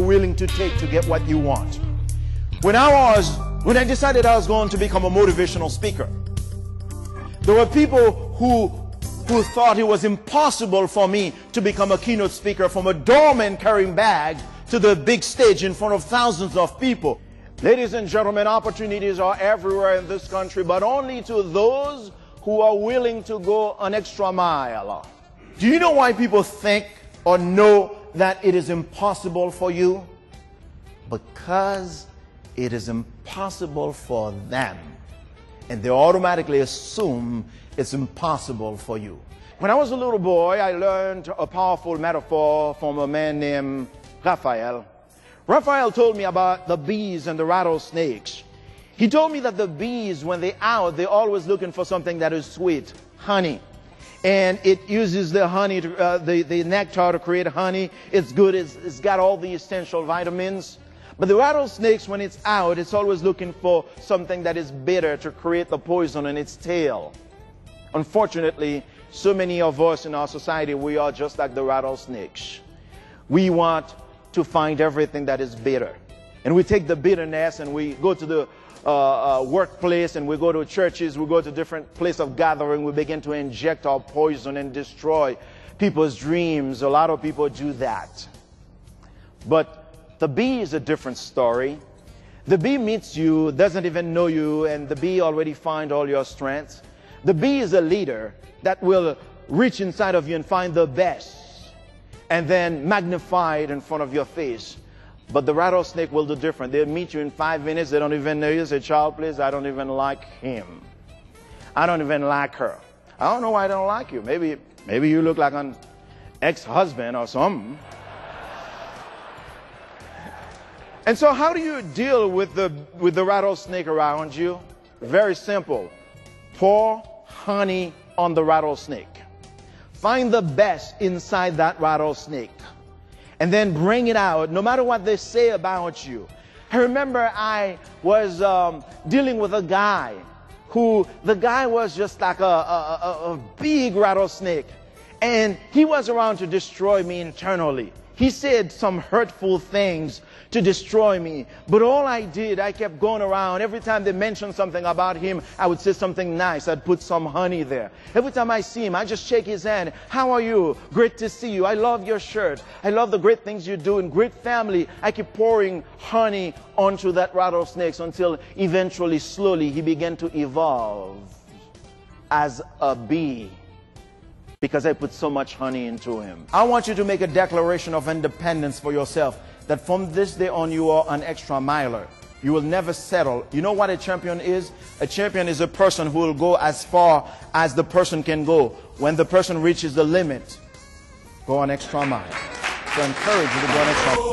willing to take to get what you want. When I decided I was going to become a motivational speaker, there were people who thought it was impossible for me to become a keynote speaker, from a doorman carrying bags to the big stage in front of thousands of people. Ladies and gentlemen, opportunities are everywhere in this country, but only to those who are willing to go an extra mile. Do you know why people think or know that it is impossible for you? Because it is impossible for them, and they automatically assume it's impossible for you. When I was a little boy, I learned a powerful metaphor from a man named Raphael. Raphael told me about the bees and the rattlesnakes. He told me that the bees, when they're out, they're always looking for something that is sweet, honey. And it uses the honey, the nectar to create honey. It's good, it's got all the essential vitamins. But the rattlesnakes, when it's out, it's always looking for something that is bitter to create the poison in its tail. Unfortunately, so many of us in our society, we are just like the rattlesnakes. We want to find everything that is bitter. And we take the bitterness and we go to the workplace, and we go to churches, we go to different places of gathering, we begin to inject our poison and destroy people's dreams. A lot of people do that. But the bee is a different story. The bee meets you, doesn't even know you, and the bee already finds all your strengths. The bee is a leader that will reach inside of you and find the best and then magnify it in front of your face. But the rattlesnake will do different. They'll meet you in 5 minutes. They don't even know you. Say, child, please, I don't even like him. I don't even like her. I don't know why I don't like you. Maybe you look like an ex-husband or something. And so how do you deal with the rattlesnake around you? Very simple. Pour honey on the rattlesnake. Find the best inside that rattlesnake. And then bring it out, no matter what they say about you. I remember I was dealing with a guy the guy was just like a big rattlesnake. And he was around to destroy me internally. He said some hurtful things to destroy me. But all I did, I kept going around. Every time they mentioned something about him, I would say something nice. I'd put some honey there. Every time I see him, I just shake his hand. How are you? Great to see you. I love your shirt. I love the great things you do. And great family. I keep pouring honey onto that rattlesnake until eventually, slowly, he began to evolve as a bee. Because I put so much honey into him. I want you to make a declaration of independence for yourself, that from this day on you are an extra miler. You will never settle. You know what a champion is? A champion is a person who will go as far as the person can go. When the person reaches the limit, go an extra mile. So I encourage you to go an extra mile.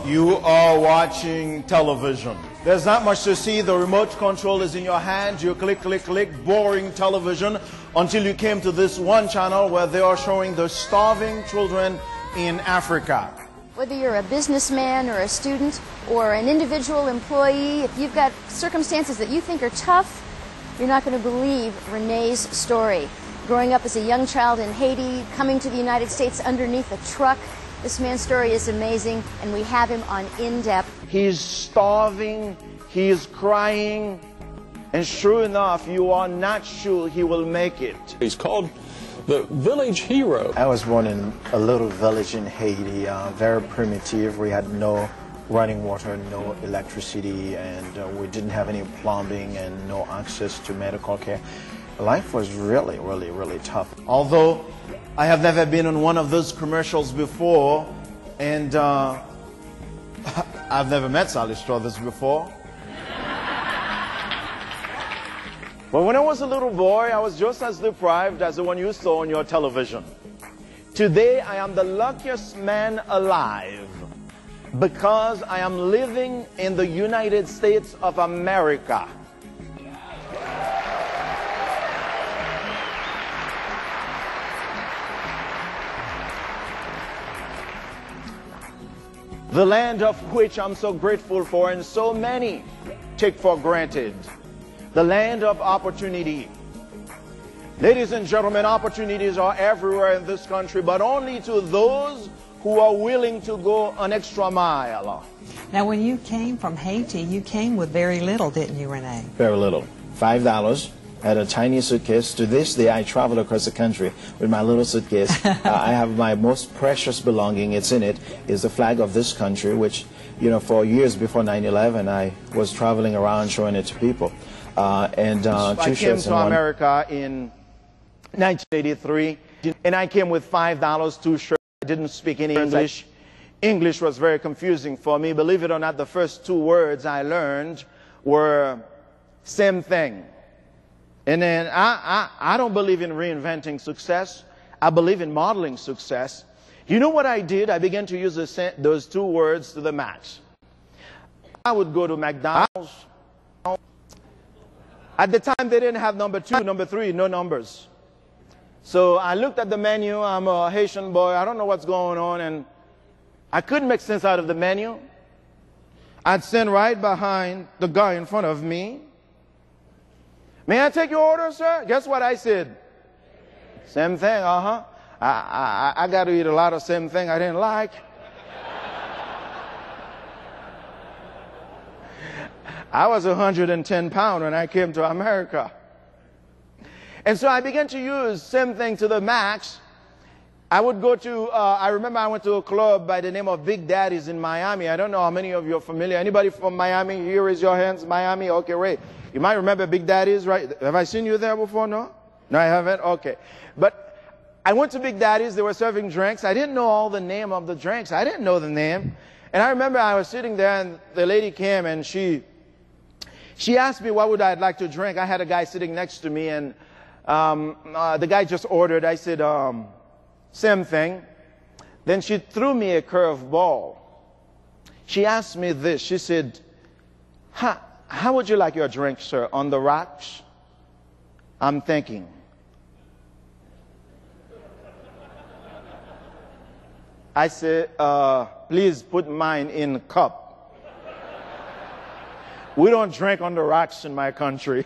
You are watching television. There's not much to see. The remote control is in your hand. You click, click, click, boring television, until you came to this one channel where they are showing the starving children in Africa. Whether you're a businessman or a student or an individual employee, if you've got circumstances that you think are tough, you're not going to believe Rene's story. Growing up as a young child in Haiti, coming to the United States underneath a truck, this man's story is amazing, and we have him on In Depth. He's starving, he's crying, and sure enough, you are not sure he will make it. He's called the village hero. I was born in a little village in Haiti, very primitive. We had no running water, no electricity, and we didn't have any plumbing and no access to medical care. Life was really, really, really tough. Although I have never been on one of those commercials before, and I've never met Sally Struthers before. But when I was a little boy, I was just as deprived as the one you saw on your television. Today, I am the luckiest man alive because I am living in the United States of America. The land of which I'm so grateful for and so many take for granted. The land of opportunity. Ladies and gentlemen, opportunities are everywhere in this country, but only to those who are willing to go an extra mile. Now, when you came from Haiti, you came with very little, didn't you, Rene? Very little. $5. I had a tiny suitcase. To this day, I travel across the country with my little suitcase. I have my most precious belonging. It's in it is the flag of this country, which, you know, for years before 9/11, I was traveling around showing it to people. I came to America in 1983, and I came with $5, 2 shirts. I didn't speak any English. English was very confusing for me. Believe it or not, the first 2 words I learned were same thing. And then I don't believe in reinventing success. I believe in modeling success. You know what I did? I began to use those 2 words to the max. I would go to McDonald's. At the time, they didn't have number 2, number 3, no numbers. So I looked at the menu. I'm a Haitian boy. I don't know what's going on, and I couldn't make sense out of the menu. I'd stand right behind the guy in front of me. May I take your order, sir? Guess what I said? Same thing, I got to eat a lot of same thing I didn't like. I was 110 pounds when I came to America. And so I began to use same thing to the max. I would go to, I remember I went to a club by the name of Big Daddy's in Miami. I don't know how many of you are familiar. Anybody from Miami? Here, raise your hands. Miami? Okay, Ray. You might remember Big Daddy's, right? Have I seen you there before? No? No, I haven't? Okay. But I went to Big Daddy's. They were serving drinks. I didn't know all the name of the drinks. I didn't know the name. And I remember I was sitting there, and the lady came, and she asked me what would I like to drink. I had a guy sitting next to me, and the guy just ordered. I said, same thing. Then she threw me a curveball. She asked me this. She said, how would you like your drink, sir? On the rocks? I'm thinking. I said, please put mine in a cup. We don't drink on the rocks in my country.